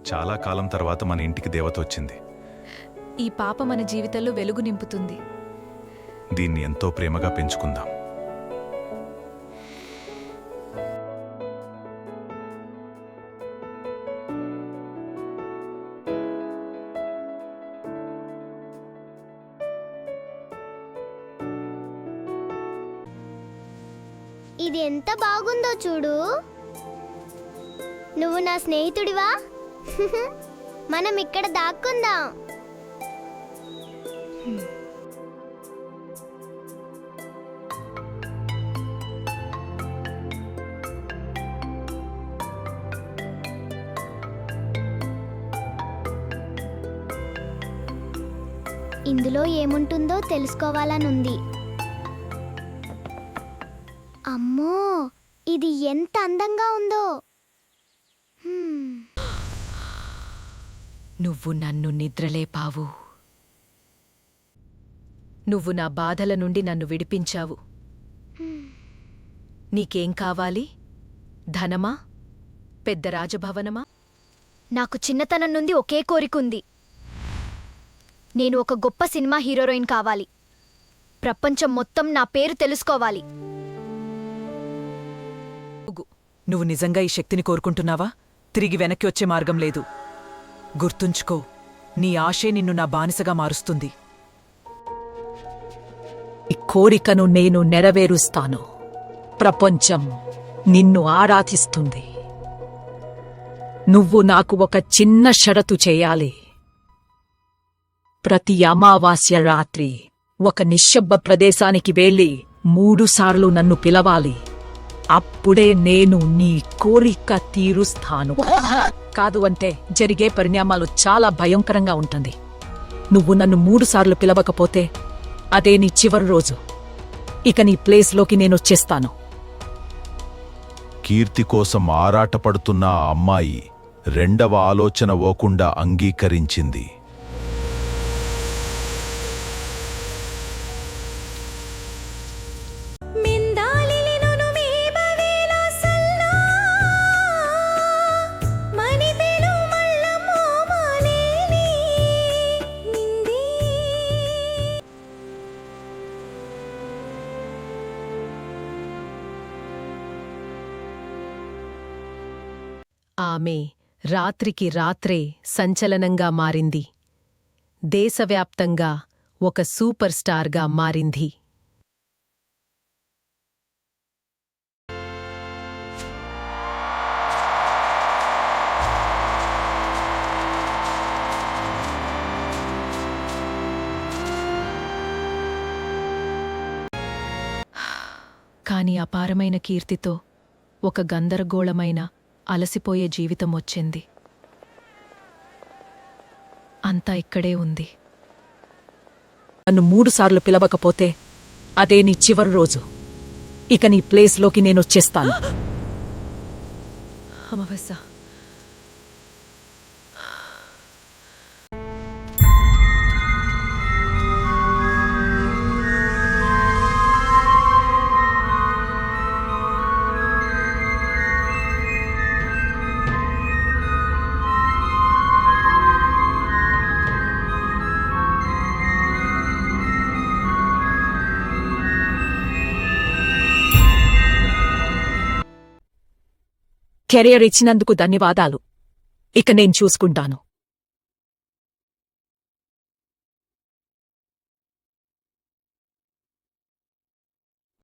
చాలా కాలం తర్వాత మన ఇంటికి దేవత వచ్చింది. ఈ పాప మన జీవితంలో వెలుగు నింపుతుంది. దీన్ని ఎంతో ప్రేమగా పెంచుకుందాం. ఇది ఎంత బాగుందో చూడు. నువ్వు నా స్నేహితుడివా? మనం ఇక్కడ దాక్కుందాం. ఇందులో ఏముంటుందో తెలుసుకోవాలనుంది. అమ్మో, ఇది ఎంత అందంగా ఉందో. నువ్వు నన్ను నిద్రలేపావు. నువ్వు నా బాధల నుండి నన్ను విడిపించావు. నీకేం కావాలి? ధనమా? పెద్ద రాజభవనమా? నాకు చిన్నతనం నుండి ఒకే కోరికుంది. నేను ఒక గొప్ప సినిమా హీరోయిన్ కావాలి. ప్రపంచం మొత్తం నా పేరు తెలుసుకోవాలి. నువ్వు నిజంగా ఈ శక్తిని కోరుకుంటున్నావా? తిరిగి వెనక్కి వచ్చే మార్గం లేదు. గుర్తుంచుకో, నీ ఆశే నిన్ను నా బానిసగా మారుస్తుంది. ఈ కోరికను నేను నెరవేరుస్తాను. ప్రపంచం నిన్ను ఆరాధిస్తుంది. నువ్వు నాకు ఒక చిన్న షరతు చేయాలి. ప్రతి అమావాస్య రాత్రి ఒక నిశ్శబ్ద ప్రదేశానికి వెళ్ళి 3 సార్లు నన్ను పిలవాలి. అప్పుడే నేను నీ కోరిక తీరుస్తాను. కాదు అంటే జరిగే పరిణామాలు చాలా భయంకరంగా ఉంటుంది. నువ్వు నన్ను 3 సార్లు పిలవకపోతే అదే నీ చివరి రోజు. ఇక నీ ప్లేస్లోకి నేనొచ్చేస్తాను. కీర్తి కోసం ఆరాటపడుతున్న ఆ అమ్మాయి రెండవ ఆలోచన ఓకుండా అంగీకరించింది. ఆమె రాత్రికి రాత్రే సంచలనంగా మారింది. దేశవ్యాప్తంగా ఒక సూపర్ స్టార్గా మారింది. కాని అపారమైన కీర్తితో ఒక గందరగోళమైన అలసిపోయే జీవితం వచ్చింది. అంతా ఇక్కడే ఉంది. నన్ను 3 సార్లు పిలవకపోతే అదే నీ చివరి రోజు. ఇక నీ ప్లేస్లోకి నేనొచ్చేస్తాను. అమావాస్య. కెరియర్ ఇచ్చినందుకు ధన్యవాదాలు. ఇక నేను చూసుకుంటాను.